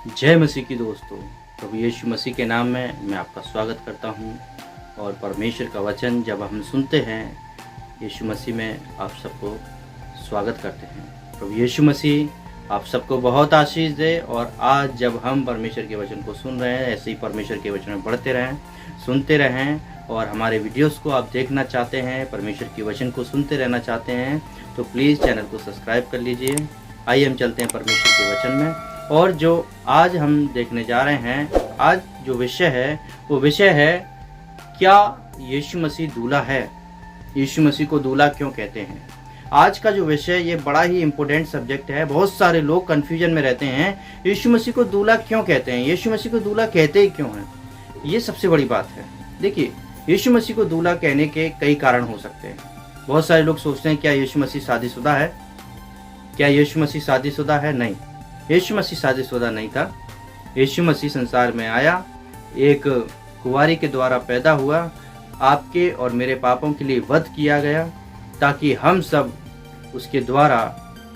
जय मसीह की दोस्तों, प्रभु यीशु मसीह के नाम में मैं आपका स्वागत करता हूं। और परमेश्वर का वचन जब हम सुनते हैं, यीशु मसीह में आप सबको स्वागत करते हैं। प्रभु यीशु मसीह आप सबको बहुत आशीष दे। और आज जब हम परमेश्वर के वचन को सुन रहे हैं, ऐसे ही परमेश्वर के वचन में बढ़ते रहें, सुनते रहें। और हमारे वीडियोस को आप देखना चाहते हैं, परमेश्वर के वचन को सुनते रहना चाहते हैं, तो प्लीज़ चैनल को सब्सक्राइब कर लीजिए। आइए हम चलते हैं परमेश्वर के वचन में। और जो आज हम देखने जा रहे हैं, आज जो विषय है वो विषय है, क्या यीशु मसीह दूल्हा है? यीशु मसीह को दूल्हा क्यों कहते हैं? आज का जो विषय ये बड़ा ही इम्पोर्टेंट सब्जेक्ट है। बहुत सारे लोग कन्फ्यूजन में रहते हैं, यीशु मसीह को दूल्हा क्यों कहते हैं, यीशु मसीह को दूल्हा कहते ही क्यों हैं? ये सबसे बड़ी बात है। देखिए, यीशु मसीह को दूल्हा कहने के कई कारण हो सकते हैं। बहुत सारे लोग सोचते हैं, क्या यीशु मसीह शादीशुदा है? क्या यीशु मसीह शादीशुदा है? नहीं, यीशु मसीह शादीशुदा नहीं था। यीशु मसीह संसार में आया, एक कुंवारी के द्वारा पैदा हुआ, आपके और मेरे पापों के लिए वध किया गया, ताकि हम सब उसके द्वारा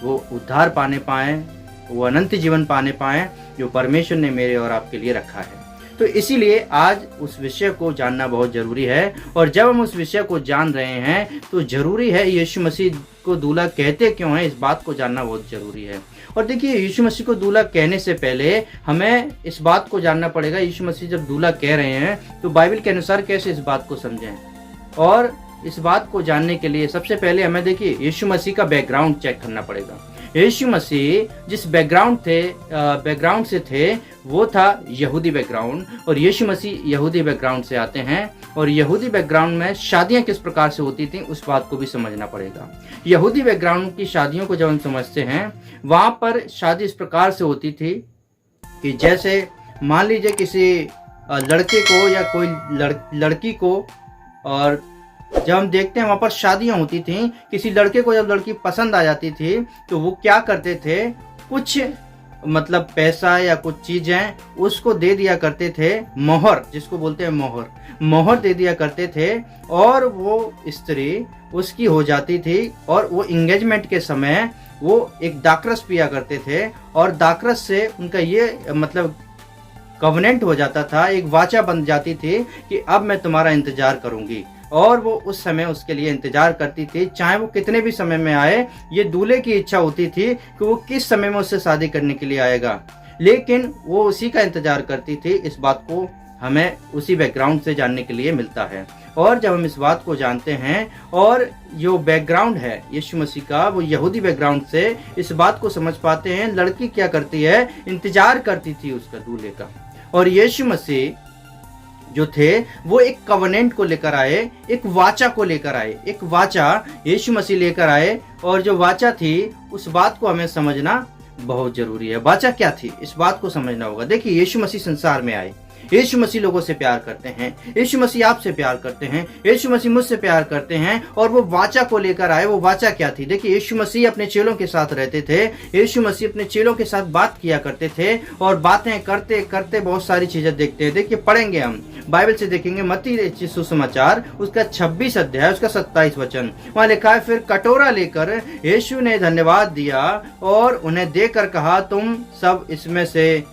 वो उद्धार पाने पाएं, वो अनंत जीवन पाने पाएं जो परमेश्वर ने मेरे और आपके लिए रखा है। तो इसीलिए आज उस विषय को जानना बहुत ज़रूरी है। और जब हम उस विषय को जान रहे हैं तो ज़रूरी है यीशु मसीह को दूल्हा कहते क्यों हैं, इस बात को जानना बहुत ज़रूरी है। और देखिए, यीशु मसीह को दूल्हा कहने से पहले हमें इस बात को जानना पड़ेगा, यीशु मसीह जब दूल्हा कह रहे हैं तो बाइबल के अनुसार कैसे इस बात को समझें। और इस बात को जानने के लिए सबसे पहले हमें देखिए यीशु मसीह का बैकग्राउंड चेक करना पड़ेगा। यीशु मसीह जिस बैकग्राउंड से थे वो था यहूदी बैकग्राउंड। और यीशु मसीह यहूदी बैकग्राउंड से आते हैं। और यहूदी बैकग्राउंड में शादियां किस प्रकार से होती थी, उस बात को भी समझना पड़ेगा। यहूदी बैकग्राउंड की शादियों को जब हम समझते हैं, वहाँ पर शादी इस प्रकार से होती थी कि जैसे मान लीजिए किसी लड़के को या कोई लड़की को, और जब हम देखते हैं वहाँ पर शादियाँ होती थी, किसी लड़के को जब लड़की पसंद आ जाती थी तो वो क्या करते थे, कुछ मतलब पैसा या कुछ चीज़ें उसको दे दिया करते थे, मोहर जिसको बोलते हैं मोहर दे दिया करते थे। और वो स्त्री उसकी हो जाती थी। और वो इंगेजमेंट के समय वो एक दाखरस पिया करते थे। और दाखरस से उनका ये मतलब कवनेंट हो जाता था, एक वाचा बन जाती थी कि अब मैं तुम्हारा इंतजार करूंगी। और वो उस समय उसके लिए इंतजार करती थी, चाहे वो कितने भी समय में आए। ये दूल्हे की इच्छा होती थी कि वो किस समय में उससे शादी करने के लिए आएगा, लेकिन वो उसी का इंतजार करती थी। इस बात को हमें उसी बैकग्राउंड से जानने के लिए मिलता है। और जब हम इस बात को जानते हैं, और जो बैकग्राउंड है यीशु मसीह का, वो यहूदी बैकग्राउंड से इस बात को समझ पाते हैं। लड़की क्या करती है, इंतजार करती थी उसका, दूल्हे का। और यीशु मसीह जो थे वो एक कवनेंट को लेकर आए, एक वाचा को लेकर आए, एक वाचा यीशु मसीह लेकर आए। और जो वाचा थी उस बात को हमें समझना बहुत जरूरी है। वाचा क्या थी, इस बात को समझना होगा। देखिए, यीशु मसीह संसार में आए, यीशु मसीह लोगों से प्यार करते हैं, यीशु मसीह आपसे प्यार करते हैं, यीशु मसीह मुझसे प्यार करते हैं। और वो वाचा को लेकर आए। वो वाचा क्या थी? देखिए, यीशु मसीह अपने चेलों के साथ रहते थे, यीशु मसीह अपने चेलों के साथ बात किया करते थे। और बातें करते करते बहुत सारी चीजें देखते हैं। देखिए, पढ़ेंगे हम बाइबल से, देखेंगे मत्ती सुसमाचार उसका 26 अध्याय उसका 27 वचन। वहाँ लिखा है, फिर कटोरा लेकर यीशु ने धन्यवाद दिया और उन्हें देकर कहा, तुम सब इसमें से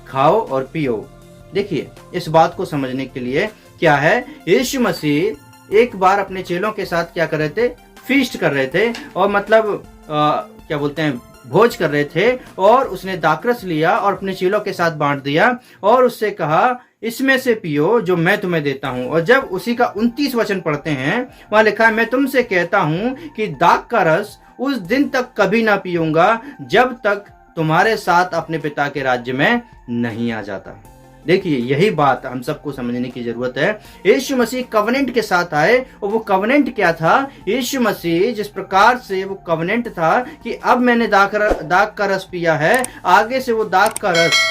खाओ और पियो। देखिए, इस बात को समझने के लिए क्या है, यीशु मसीह एक बार अपने चेलों के साथ क्या कर रहे थे, फीस्ट कर रहे थे। और मतलब क्या बोलते हैं, भोज कर रहे थे। और उसने दाखरस लिया और अपने चेलों के साथ बांट दिया और उससे कहा, इसमें से पियो जो मैं तुम्हें देता हूं। और जब उसी का 29 वचन पढ़ते हैं, वहां लिखा है, मैं तुमसे कहता हूं कि दाख का रस उस दिन तक कभी ना पीऊंगा जब तक तुम्हारे साथ अपने पिता के राज्य में नहीं आ जाता। देखिए, यही बात हम सबको समझने की जरूरत है। यीशु मसीह कवनेंट के साथ आए। और वो कवनेंट क्या था? यीशु मसीह जिस प्रकार से वो कवनेंट था कि अब मैंने दाख का रस पिया है, आगे से वो दाख का रस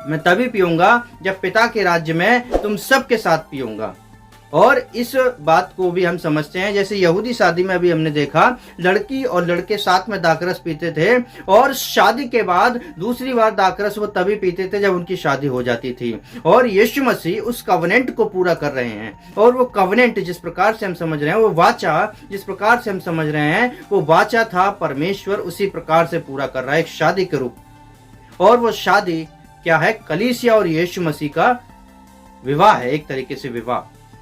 मैं तभी पीऊंगा जब पिता के राज्य में तुम सबके साथ पीऊंगा। और इस बात को भी हम समझते हैं, जैसे यहूदी शादी में अभी हमने देखा, लड़की और लड़के साथ में दाखरस पीते थे। और शादी के बाद दूसरी बार दाखरस वो तभी पीते थे जब उनकी शादी हो जाती थी। और यीशु मसीह उस कवनेंट को पूरा कर रहे हैं। और वो कवनेंट जिस प्रकार से हम समझ रहे हैं, वो वाचा जिस प्रकार से हम समझ रहे हैं, वो वाचा था परमेश्वर उसी प्रकार से पूरा कर रहा है, एक शादी के रूप। और वो शादी क्या है? कलीसिया और यीशु मसीह का विवाह है, एक तरीके से विवाह,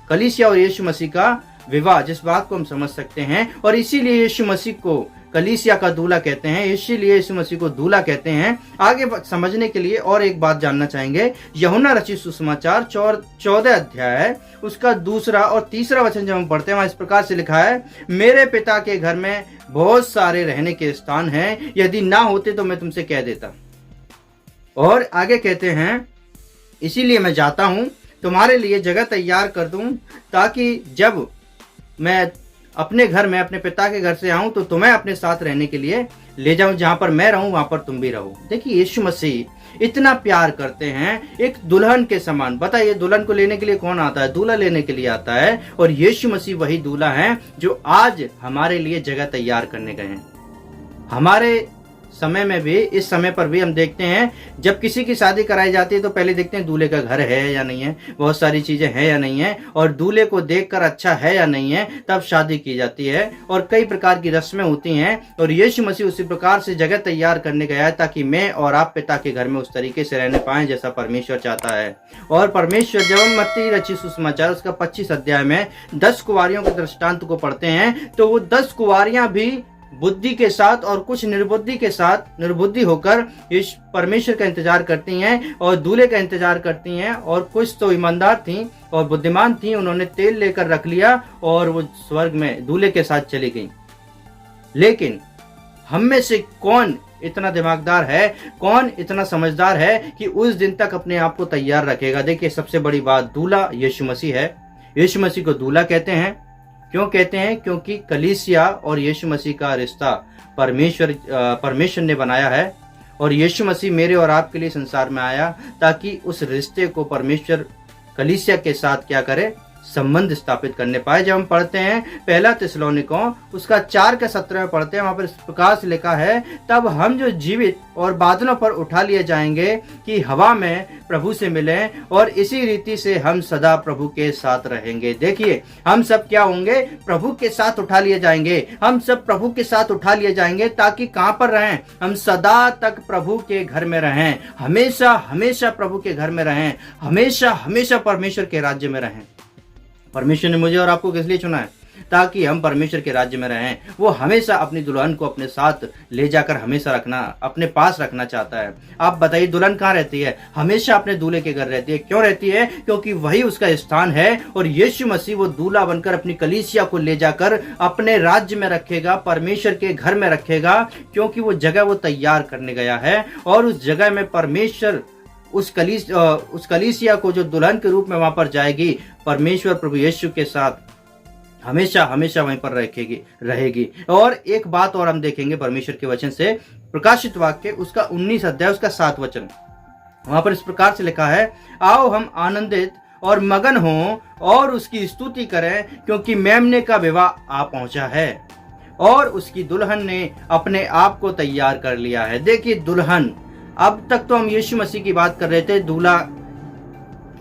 कलीसिया और यीशु मसीह का विवाह, जिस बात को हम समझ सकते हैं। और इसीलिए यीशु मसीह को कलीसिया का दूल्हा कहते हैं, इसीलिए यीशु मसीह को दूल्हा कहते हैं। आगे समझने के लिए और एक बात जानना चाहेंगे। यूहन्ना रचित सुसमाचार 14 अध्याय है, उसका 2 और 3 वचन जब हम पढ़ते हैं, वहां इस प्रकार से लिखा है, मेरे पिता के घर में बहुत सारे रहने के स्थान हैं, यदि ना होते तो मैं तुमसे कह देता। और आगे कहते हैं, इसीलिए मैं जाता हूं तुम्हारे लिए जगह तैयार कर दूं, ताकि जब मैं अपने घर में, अपने पिता के घर से आऊं तो तुम्हें अपने साथ रहने के लिए ले जाऊं, जहां पर मैं रहूं वहां पर तुम भी रहो। देखिए, यीशु मसीह इतना प्यार करते हैं, एक दुल्हन के समान। बताइए, दुल्हन को लेने के लिए कौन आता है? दूल्हा लेने के लिए आता है। और यीशु मसीह वही दूल्हा है जो आज हमारे लिए जगह तैयार करने गए हैं। हमारे समय में भी, इस समय पर भी हम देखते हैं, जब किसी की शादी कराई जाती है तो पहले देखते हैं दूल्हे का घर है या नहीं है, बहुत सारी चीजें हैं या नहीं है, और दूल्हे को देखकर अच्छा है या नहीं है, तब शादी की जाती है। और कई प्रकार की रस्में होती हैं। और यीशु मसीह उसी प्रकार से जगह तैयार करने गया है, ताकि मैं और आप पिता के घर में उस तरीके से रहने पाए जैसा परमेश्वर चाहता है। और परमेश्वर, जब हम मत्ती रचित सुसमाचार उसका 25 अध्याय में 10 कुंवारियों के दृष्टांत को पढ़ते हैं, तो वो 10 कुंवारियां भी बुद्धि के साथ और कुछ निर्बुद्धि होकर इस परमेश्वर का इंतजार करती हैं और दूल्हे का इंतजार करती हैं। और कुछ तो ईमानदार थीं और बुद्धिमान थीं, उन्होंने तेल लेकर रख लिया और वो स्वर्ग में दूल्हे के साथ चली गईं। लेकिन हम में से कौन इतना दिमागदार है, कौन इतना समझदार है कि उस दिन तक अपने आप को तैयार रखेगा? देखिए, सबसे बड़ी बात, दूल्हा यीशु मसीह है। यीशु मसीह को दूल्हा कहते हैं। क्यों कहते हैं? क्योंकि कलीसिया और यीशु मसीह का रिश्ता परमेश्वर ने बनाया है। और यीशु मसीह मेरे और आपके लिए संसार में आया, ताकि उस रिश्ते को परमेश्वर कलीसिया के साथ क्या करे? संबंध स्थापित करने पाए। जब हम पढ़ते हैं 1 थिस्सलुनीकियों उसका 4:17 में पढ़ते हैं, वहां पर इस प्रकार से लिखा है, तब हम जो जीवित और बादलों पर उठा लिए जाएंगे कि हवा में प्रभु से मिलें, और इसी रीति से हम सदा प्रभु के साथ रहेंगे। देखिए, हम सब क्या होंगे? प्रभु के साथ उठा लिए जाएंगे। हम सब प्रभु के साथ उठा लिए जाएंगे, ताकि कहां पर रहें? हम सदा तक प्रभु के घर में रहें, हमेशा हमेशा प्रभु के घर में रहें, हमेशा हमेशा परमेश्वर के राज्य में रहें। परमेश्वर ने मुझे और आपको किस लिए चुना है? ताकि हम परमेश्वर के राज्य में रहें। वो हमेशा अपनी दुल्हन को अपने साथ ले जाकर हमेशा रखना, अपने पास रखना चाहता है। आप बताइए, दुल्हन कहाँ रहती है? हमेशा अपने दूल्हे के घर रहती है। क्यों रहती है? क्योंकि वही उसका स्थान है। और यीशु मसीह वो दूल्हा बनकर अपनी कलीसिया को ले जाकर अपने राज्य में रखेगा, परमेश्वर के घर में रखेगा, क्योंकि वो जगह वो तैयार करने गया है। और उस जगह में परमेश्वर उस कलीसिया को जो दुल्हन के रूप में वहां पर जाएगी, परमेश्वर प्रभु यीशु के साथ हमेशा हमेशा वहीं पर रहेगी। और एक बात और हम देखेंगे परमेश्वर के वचन से, प्रकाशित वाक्य उसका 19 अध्याय उसका 7 वचन, वहां पर इस प्रकार से लिखा है, आओ हम आनंदित और मगन हों और उसकी स्तुति करें, क्योंकि मेमने का विवाह आ पहुंचा है और उसकी दुल्हन ने अपने आप को तैयार कर लिया है। देखिए, दुल्हन, अब तक तो हम यीशु मसीह की बात कर रहे थे, दूल्हा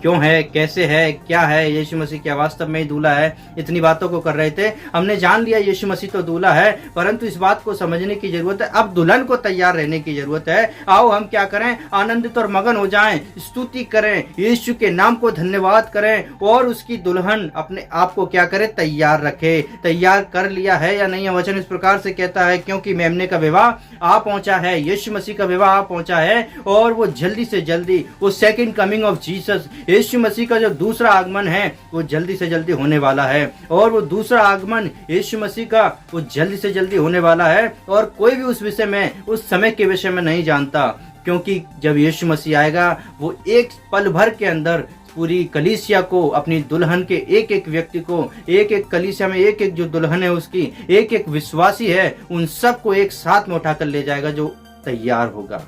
क्यों है, कैसे है, क्या है, यीशु मसीह क्या वास्तव में ही दूल्हा है, इतनी बातों को कर रहे थे। हमने जान लिया यीशु मसीह तो दूल्हा है, परंतु इस बात को समझने की जरूरत है, अब दुल्हन को तैयार रहने की जरूरत है। आओ हम क्या करें? आनंदित और मगन हो जाएं, स्तुति करें, यीशु के नाम को धन्यवाद करें, और उसकी दुल्हन अपने आप को क्या करे? तैयार रखे। तैयार कर लिया है या नहीं? वचन इस प्रकार से कहता है, क्योंकि मेमने का विवाह आ पहुंचा है, यीशु मसीह का विवाह आ पहुंचा है, और वो जल्दी से जल्दी, वो सेकंड कमिंग ऑफ जीसस, यीशु मसीह का जो दूसरा आगमन है वो जल्दी से जल्दी होने वाला है। और वो दूसरा आगमन यीशु मसीह का वो जल्दी से जल्दी होने वाला है। और कोई भी उस विषय में, उस समय के विषय में नहीं जानता, क्योंकि जब यीशु मसीह आएगा, वो एक पल भर के अंदर पूरी कलीसिया को, अपनी दुल्हन के एक एक व्यक्ति को, एक एक कलीसिया में एक एक जो दुल्हन है उसकी, एक एक विश्वासी है, उन सबको एक साथ में उठाकर ले जाएगा जो तैयार होगा।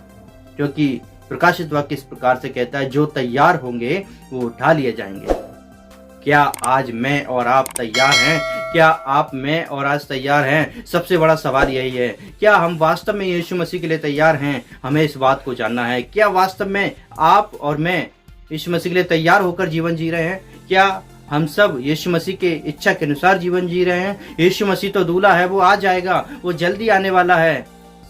क्योंकि प्रकाशित वाक्य इस प्रकार से कहता है, जो तैयार होंगे वो उठा लिए जाएंगे। क्या आज मैं और आप तैयार हैं? क्या आप, मैं और आज तैयार हैं? सबसे बड़ा सवाल यही है, क्या हम वास्तव में यीशु मसीह के लिए तैयार हैं? हमें इस बात को जानना है। क्या वास्तव में आप और मैं यीशु मसीह के लिए तैयार होकर जीवन जी रहे हैं? क्या हम सब यीशु मसीह के इच्छा के अनुसार जीवन जी रहे हैं? यीशु मसीह तो दूल्हा है, वो आ जाएगा, वो जल्दी आने वाला है।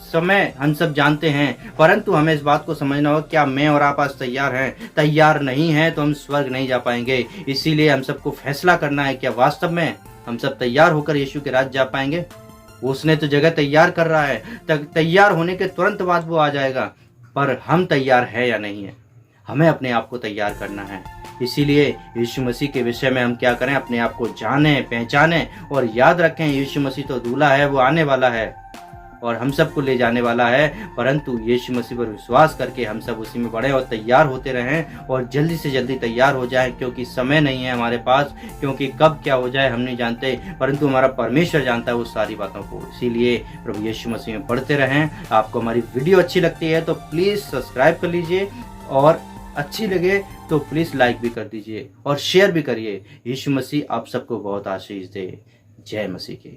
समय हम सब जानते हैं, परंतु हमें इस बात को समझना होगा क्या मैं और आप आज तैयार हैं? तैयार नहीं हैं तो हम स्वर्ग नहीं जा पाएंगे। इसीलिए हम सबको फैसला करना है, क्या वास्तव में हम सब तैयार होकर यीशु के राज्य जा पाएंगे? उसने तो जगह तैयार कर रहा है, तैयार होने के तुरंत बाद वो आ जाएगा, पर हम तैयार है या नहीं है? हमें अपने आप को तैयार करना है। इसीलिए यीशु मसीह के विषय में हम क्या करें, अपने आप को जानें, पहचानें और याद रखें यीशु मसीह तो दूल्हा है, वो आने वाला है और हम सबको ले जाने वाला है। परंतु यीशु मसीह पर विश्वास करके हम सब उसी में बढ़े और तैयार होते रहें और जल्दी से जल्दी तैयार हो जाएं, क्योंकि समय नहीं है हमारे पास, क्योंकि कब क्या हो जाए हम नहीं जानते, परंतु हमारा परमेश्वर जानता है वो सारी बातों को। इसीलिए प्रभु यीशु मसीह में पढ़ते रहें। आपको हमारी वीडियो अच्छी लगती है तो प्लीज़ सब्सक्राइब कर लीजिए और अच्छी लगे तो प्लीज़ लाइक भी कर दीजिए और शेयर भी करिए। यीशु मसीह आप सबको बहुत आशीष दे। जय मसीह की।